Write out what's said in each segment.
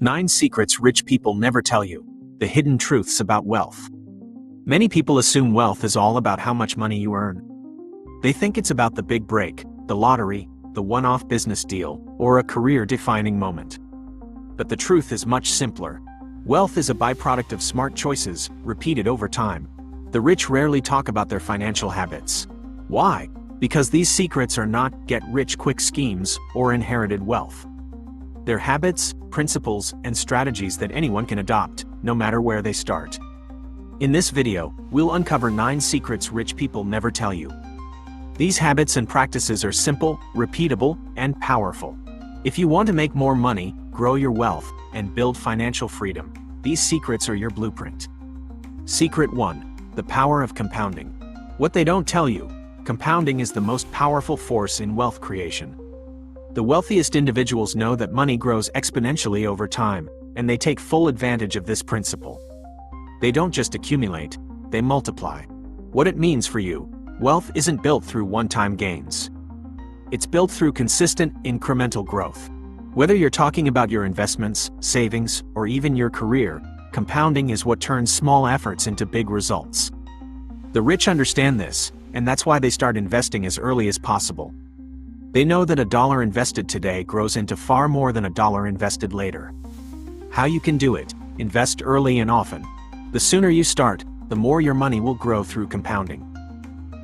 9 Secrets Rich People Never Tell You. The Hidden Truths About Wealth. Many people assume wealth is all about how much money you earn. They think it's about the big break, the lottery, the one-off business deal, or a career-defining moment. But the truth is much simpler. Wealth is a byproduct of smart choices, repeated over time. The rich rarely talk about their financial habits. Why? Because these secrets are not get-rich-quick schemes or inherited wealth. They're habits, principles, and strategies that anyone can adopt, no matter where they start. In this video, we'll uncover 9 secrets rich people never tell you. These habits and practices are simple, repeatable, and powerful. If you want to make more money, grow your wealth, and build financial freedom, these secrets are your blueprint. Secret 1. The power of compounding. What they don't tell you: compounding is the most powerful force in wealth creation. The wealthiest individuals know that money grows exponentially over time, and they take full advantage of this principle. They don't just accumulate, they multiply. What it means for you: wealth isn't built through one-time gains. It's built through consistent, incremental growth. Whether you're talking about your investments, savings, or even your career, compounding is what turns small efforts into big results. The rich understand this, and that's why they start investing as early as possible. They know that $1 invested today grows into far more than $1 invested later. How you can do it: invest early and often. The sooner you start, the more your money will grow through compounding.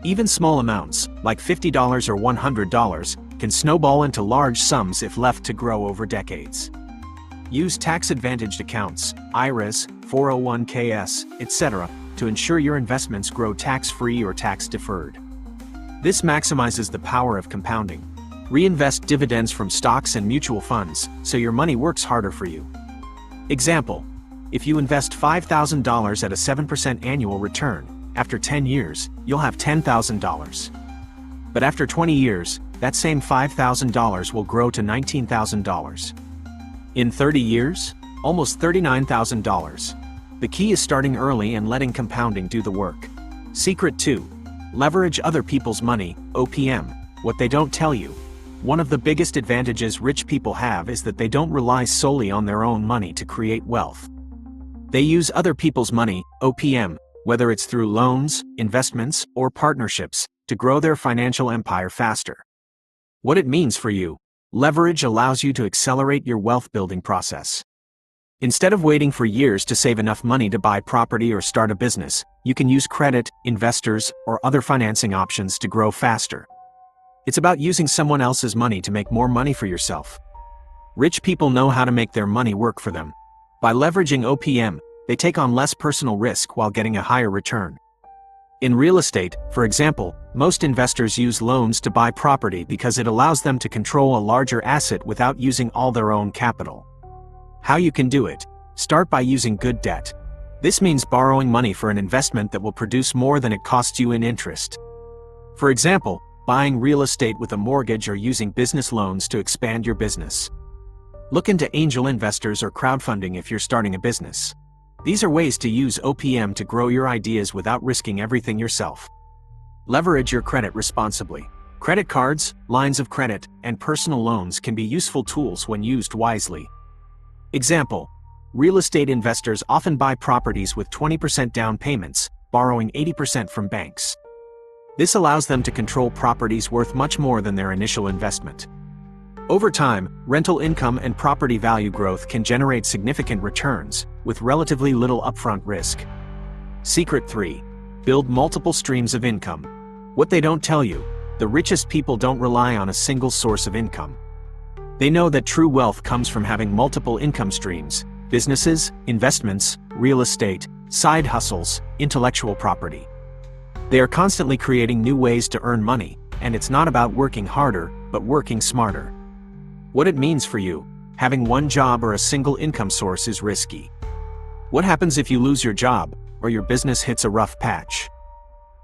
Even small amounts, like $50 or $100, can snowball into large sums if left to grow over decades. Use tax-advantaged accounts, IRAs, 401ks, etc., to ensure your investments grow tax-free or tax-deferred. This maximizes the power of compounding. Reinvest dividends from stocks and mutual funds, so your money works harder for you. Example: if you invest $5,000 at a 7% annual return, after 10 years, you'll have $10,000. But after 20 years, that same $5,000 will grow to $19,000. In 30 years, almost $39,000. The key is starting early and letting compounding do the work. Secret 2. Leverage other people's money, OPM. What they don't tell you. One of the biggest advantages rich people have is that they don't rely solely on their own money to create wealth. They use other people's money, OPM, whether it's through loans, investments, or partnerships, to grow their financial empire faster. What it means for you: leverage allows you to accelerate your wealth-building process. Instead of waiting for years to save enough money to buy property or start a business, you can use credit, investors, or other financing options to grow faster. It's about using someone else's money to make more money for yourself. Rich people know how to make their money work for them. By leveraging OPM, they take on less personal risk while getting a higher return. In real estate, for example, most investors use loans to buy property because it allows them to control a larger asset without using all their own capital. How you can do it: start by using good debt. This means borrowing money for an investment that will produce more than it costs you in interest. For example, buying real estate with a mortgage or using business loans to expand your business. Look into angel investors or crowdfunding if you're starting a business. These are ways to use OPM to grow your ideas without risking everything yourself. Leverage your credit responsibly. Credit cards, lines of credit, and personal loans can be useful tools when used wisely. Example: real estate investors often buy properties with 20% down payments, borrowing 80% from banks. This allows them to control properties worth much more than their initial investment. Over time, rental income and property value growth can generate significant returns, with relatively little upfront risk. Secret 3. Build multiple streams of income. What they don't tell you: the richest people don't rely on a single source of income. They know that true wealth comes from having multiple income streams: businesses, investments, real estate, side hustles, intellectual property. They are constantly creating new ways to earn money, and it's not about working harder, but working smarter. What it means for you: having one job or a single income source is risky. What happens if you lose your job, or your business hits a rough patch?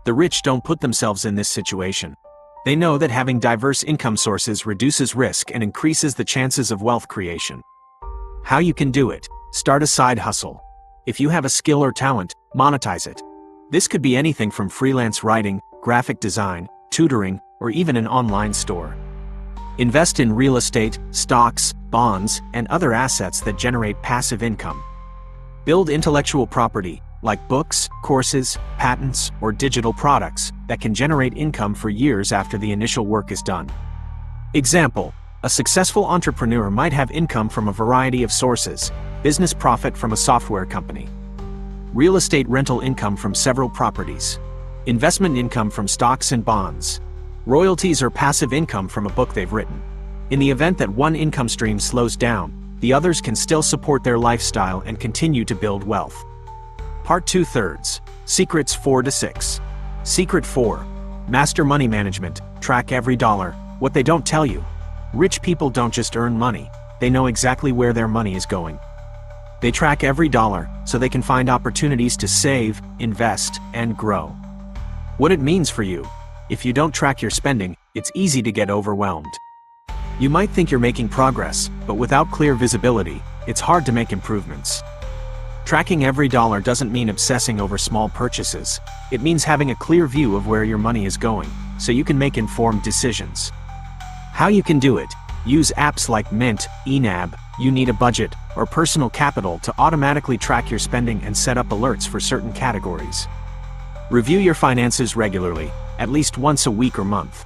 The rich don't put themselves in this situation. They know that having diverse income sources reduces risk and increases the chances of wealth creation. How you can do it: start a side hustle. If you have a skill or talent, monetize it. This could be anything from freelance writing, graphic design, tutoring, or even an online store. Invest in real estate, stocks, bonds, and other assets that generate passive income. Build intellectual property, like books, courses, patents, or digital products, that can generate income for years after the initial work is done. Example: a successful entrepreneur might have income from a variety of sources: business profit from a software company, real estate rental income from several properties, investment income from stocks and bonds, royalties or passive income from a book they've written. In the event that one income stream slows down, the others can still support their lifestyle and continue to build wealth. Part 2/3. Secrets 4 to 6. Secret 4. Master money management. Track every dollar. What they don't tell you. Rich people don't just earn money, they know exactly where their money is going. They track every dollar so they can find opportunities to save, invest, and grow. What it means for you: if you don't track your spending, it's easy to get overwhelmed. You might think you're making progress, but without clear visibility, it's hard to make improvements. Tracking every dollar doesn't mean obsessing over small purchases. It means having a clear view of where your money is going, so you can make informed decisions. How you can do it: use apps like Mint, eNAB, You Need a Budget, or Personal Capital to automatically track your spending and set up alerts for certain categories. Review your finances regularly, at least once a week or month.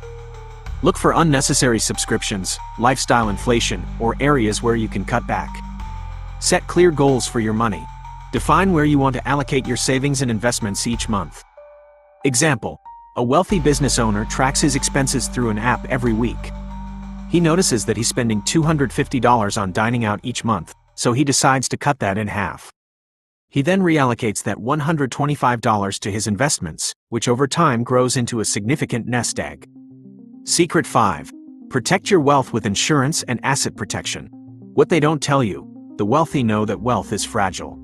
Look for unnecessary subscriptions, lifestyle inflation, or areas where you can cut back. Set clear goals for your money. Define where you want to allocate your savings and investments each month. Example: a wealthy business owner tracks his expenses through an app every week. He notices that he's spending $250 on dining out each month, so he decides to cut that in half. He then reallocates that $125 to his investments, which over time grows into a significant nest egg. Secret 5. Protect your wealth with insurance and asset protection. What they don't tell you: the wealthy know that wealth is fragile.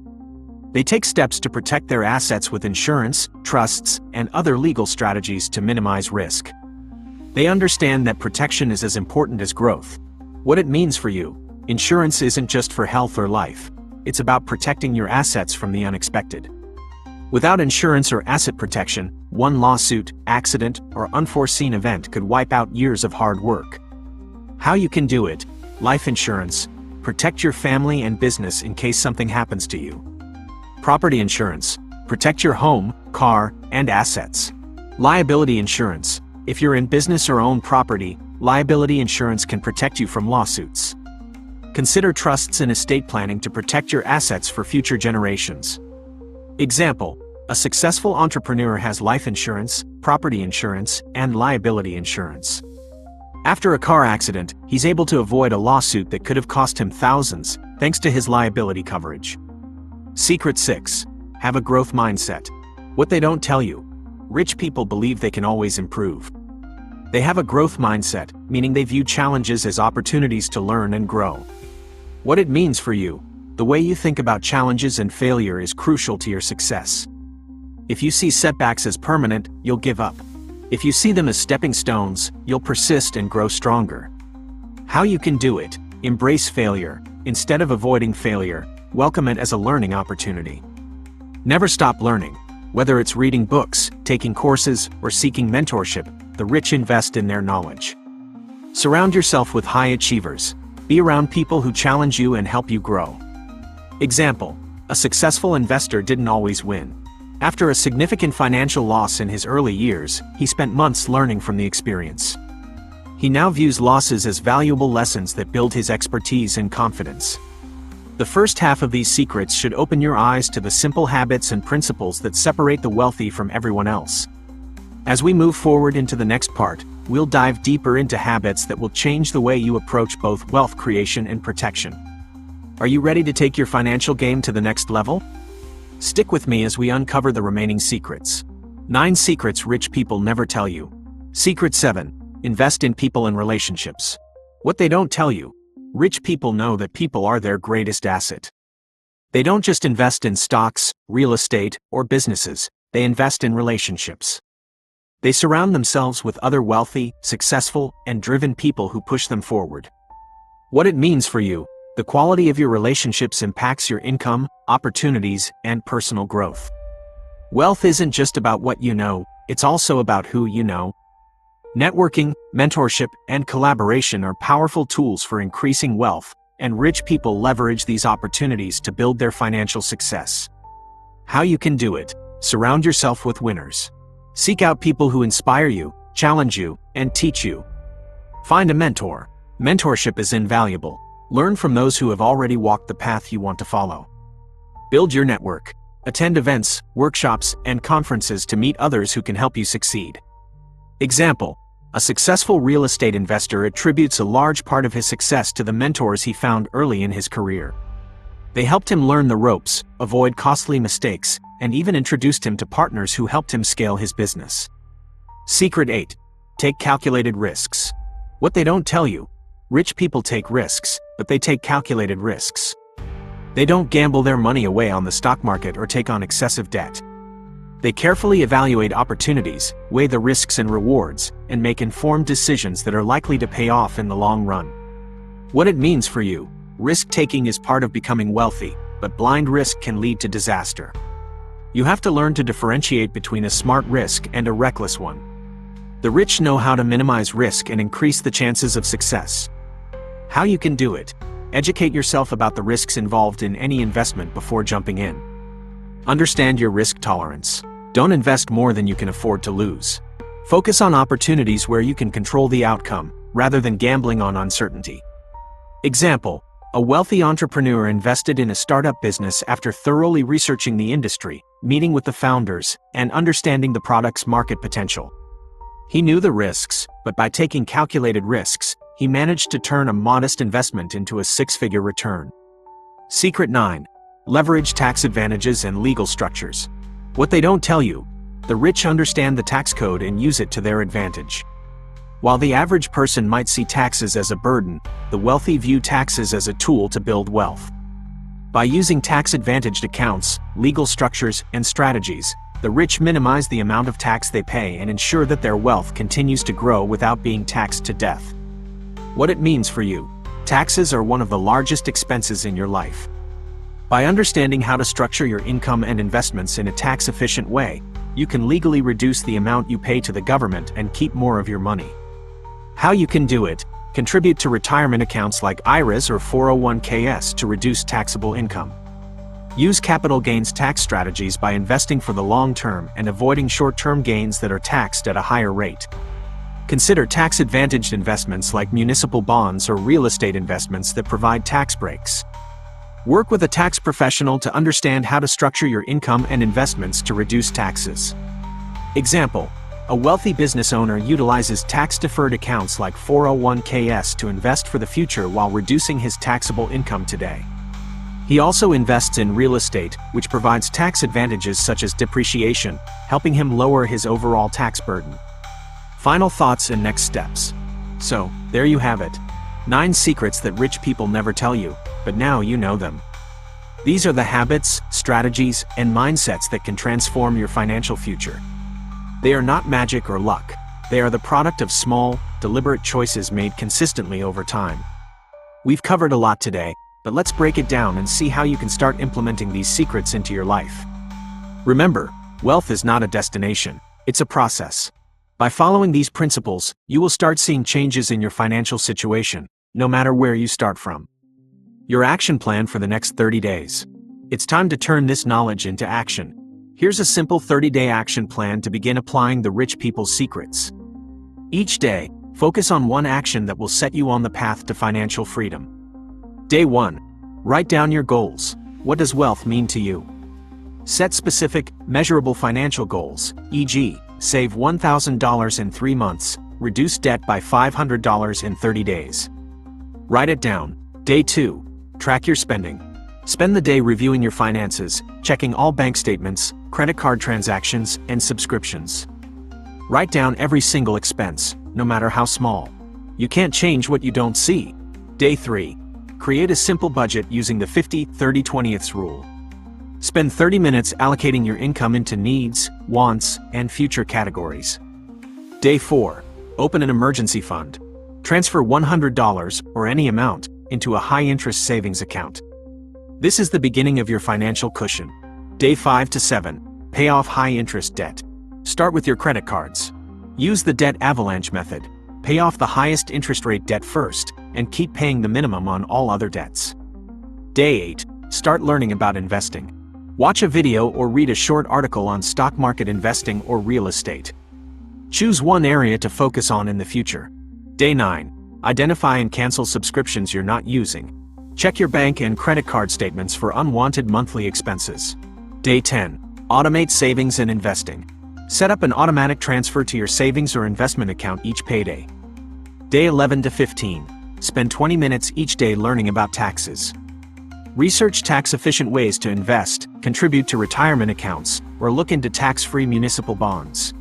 They take steps to protect their assets with insurance, trusts, and other legal strategies to minimize risk. They understand that protection is as important as growth. What it means for you: insurance isn't just for health or life. It's about protecting your assets from the unexpected. Without insurance or asset protection, one lawsuit, accident, or unforeseen event could wipe out years of hard work. How you can do it: life insurance. Protect your family and business in case something happens to you. Property insurance. Protect your home, car, and assets. Liability insurance. If you're in business or own property, liability insurance can protect you from lawsuits. Consider trusts and estate planning to protect your assets for future generations. Example: a successful entrepreneur has life insurance, property insurance, and liability insurance. After a car accident, he's able to avoid a lawsuit that could have cost him thousands, thanks to his liability coverage. Secret 6. Have a growth mindset. What they don't tell you: rich people believe they can always improve. They have a growth mindset, meaning they view challenges as opportunities to learn and grow. What it means for you: the way you think about challenges and failure is crucial to your success. If you see setbacks as permanent, you'll give up. If you see them as stepping stones, you'll persist and grow stronger. How you can do it: embrace failure. Instead of avoiding failure, welcome it as a learning opportunity. Never stop learning. Whether it's reading books, taking courses, or seeking mentorship, the rich invest in their knowledge. Surround yourself with high achievers. Be around people who challenge you and help you grow. Example: a successful investor didn't always win. After a significant financial loss in his early years, he spent months learning from the experience. He now views losses as valuable lessons that build his expertise and confidence. The first half of these secrets should open your eyes to the simple habits and principles that separate the wealthy from everyone else. As we move forward into the next part, we'll dive deeper into habits that will change the way you approach both wealth creation and protection. Are you ready to take your financial game to the next level? Stick with me as we uncover the remaining secrets. 9 secrets rich people never tell you. Secret 7. Invest in people and relationships. What they don't tell you: rich people know that people are their greatest asset. They don't just invest in stocks, real estate, or businesses, they invest in relationships. They surround themselves with other wealthy, successful, and driven people who push them forward. What it means for you: the quality of your relationships impacts your income, opportunities, and personal growth. Wealth isn't just about what you know, it's also about who you know. Networking, mentorship, and collaboration are powerful tools for increasing wealth, and rich people leverage these opportunities to build their financial success. How you can do it: surround yourself with winners. Seek out people who inspire you, challenge you, and teach you. Find a mentor. Mentorship is invaluable. Learn from those who have already walked the path you want to follow. Build your network. Attend events, workshops, and conferences to meet others who can help you succeed. Example: a successful real estate investor attributes a large part of his success to the mentors he found early in his career. They helped him learn the ropes, avoid costly mistakes, and even introduced him to partners who helped him scale his business. Secret 8. Take calculated risks. What they don't tell you: rich people take risks, but they take calculated risks. They don't gamble their money away on the stock market or take on excessive debt. They carefully evaluate opportunities, weigh the risks and rewards, and make informed decisions that are likely to pay off in the long run. What it means for you: risk-taking is part of becoming wealthy, but blind risk can lead to disaster. You have to learn to differentiate between a smart risk and a reckless one. The rich know how to minimize risk and increase the chances of success. How you can do it: educate yourself about the risks involved in any investment before jumping in. Understand your risk tolerance. Don't invest more than you can afford to lose. Focus on opportunities where you can control the outcome, rather than gambling on uncertainty. Example: a wealthy entrepreneur invested in a startup business after thoroughly researching the industry, meeting with the founders, and understanding the product's market potential. He knew the risks, but by taking calculated risks, he managed to turn a modest investment into a six-figure return. Secret 9. Leverage tax advantages and legal structures. What they don't tell you: the rich understand the tax code and use it to their advantage. While the average person might see taxes as a burden, the wealthy view taxes as a tool to build wealth. By using tax-advantaged accounts, legal structures, and strategies, the rich minimize the amount of tax they pay and ensure that their wealth continues to grow without being taxed to death. What it means for you: taxes are one of the largest expenses in your life. By understanding how to structure your income and investments in a tax-efficient way, you can legally reduce the amount you pay to the government and keep more of your money. How you can do it: contribute to retirement accounts like IRAs or 401ks to reduce taxable income. Use capital gains tax strategies by investing for the long term and avoiding short-term gains that are taxed at a higher rate. Consider tax-advantaged investments like municipal bonds or real estate investments that provide tax breaks. Work with a tax professional to understand how to structure your income and investments to reduce taxes. Example: a wealthy business owner utilizes tax-deferred accounts like 401ks to invest for the future while reducing his taxable income today. He also invests in real estate, which provides tax advantages such as depreciation, helping him lower his overall tax burden. Final thoughts and next steps. So, there you have it. 9 secrets that rich people never tell you, but now you know them. These are the habits, strategies, and mindsets that can transform your financial future. They are not magic or luck. They are the product of small, deliberate choices made consistently over time. We've covered a lot today, but let's break it down and see how you can start implementing these secrets into your life. Remember, wealth is not a destination, it's a process. By following these principles, you will start seeing changes in your financial situation, no matter where you start from. Your action plan for the next 30 days. It's time to turn this knowledge into action. Here's a simple 30-day action plan to begin applying the rich people's secrets. Each day, focus on one action that will set you on the path to financial freedom. Day 1. Write down your goals. What does wealth mean to you? Set specific, measurable financial goals, e.g., save $1,000 in 3 months, reduce debt by $500 in 30 days. Write it down. Day 2. Track your spending. Spend the day reviewing your finances, checking all bank statements, credit card transactions, and subscriptions. Write down every single expense, no matter how small. You can't change what you don't see. Day 3. Create a simple budget using the 50-30-20th rule. Spend 30 minutes allocating your income into needs, wants, and future categories. Day 4. Open an emergency fund. Transfer $100, or any amount, into a high-interest savings account. This is the beginning of your financial cushion. Day 5 to 7. Pay off high-interest debt. Start with your credit cards. Use the debt avalanche method. Pay off the highest interest rate debt first, and keep paying the minimum on all other debts. Day 8. Start learning about investing. Watch a video or read a short article on stock market investing or real estate. Choose one area to focus on in the future. Day 9. Identify and cancel subscriptions you're not using. Check your bank and credit card statements for unwanted monthly expenses. Day 10. Automate savings and investing. Set up an automatic transfer to your savings or investment account each payday. Day 11 to 15. Spend 20 minutes each day learning about taxes. Research tax-efficient ways to invest, contribute to retirement accounts, or look into tax-free municipal bonds.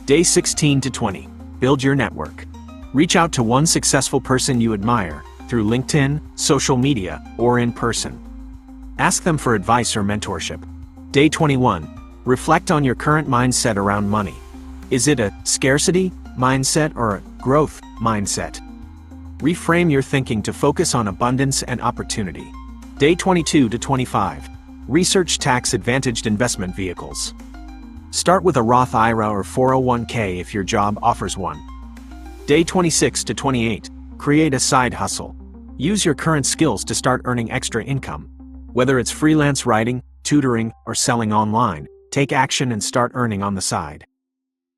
Day 16 to 20. Build your network. Reach out to one successful person you admire, through LinkedIn, social media, or in person. Ask them for advice or mentorship. Day 21. Reflect on your current mindset around money. Is it a scarcity mindset or a growth mindset? Reframe your thinking to focus on abundance and opportunity. Day 22 to 25. Research tax-advantaged investment vehicles. Start with a Roth IRA or 401k if your job offers one. Day 26 to 28. Create a side hustle. Use your current skills to start earning extra income. Whether it's freelance writing, tutoring, or selling online, take action and start earning on the side.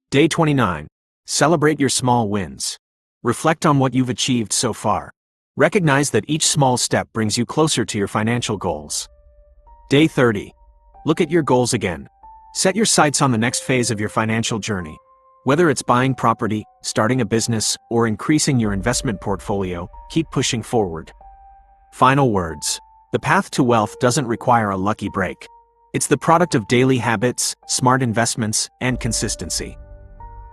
Day 29. Celebrate your small wins. Reflect on what you've achieved so far. Recognize that each small step brings you closer to your financial goals. Day 30. Look at your goals again. Set your sights on the next phase of your financial journey. Whether it's buying property, starting a business, or increasing your investment portfolio, keep pushing forward. Final words. The path to wealth doesn't require a lucky break. It's the product of daily habits, smart investments, and consistency.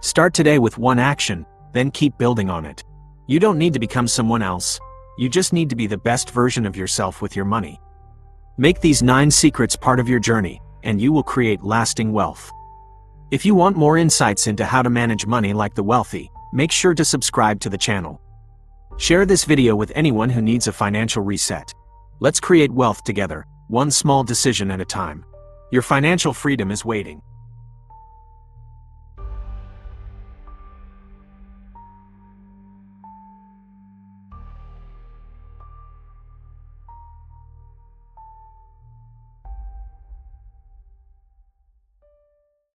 Start today with one action, then keep building on it. You don't need to become someone else. You just need to be the best version of yourself with your money. Make these 9 secrets part of your journey, and you will create lasting wealth. If you want more insights into how to manage money like the wealthy, make sure to subscribe to the channel. Share this video with anyone who needs a financial reset. Let's create wealth together, one small decision at a time. Your financial freedom is waiting.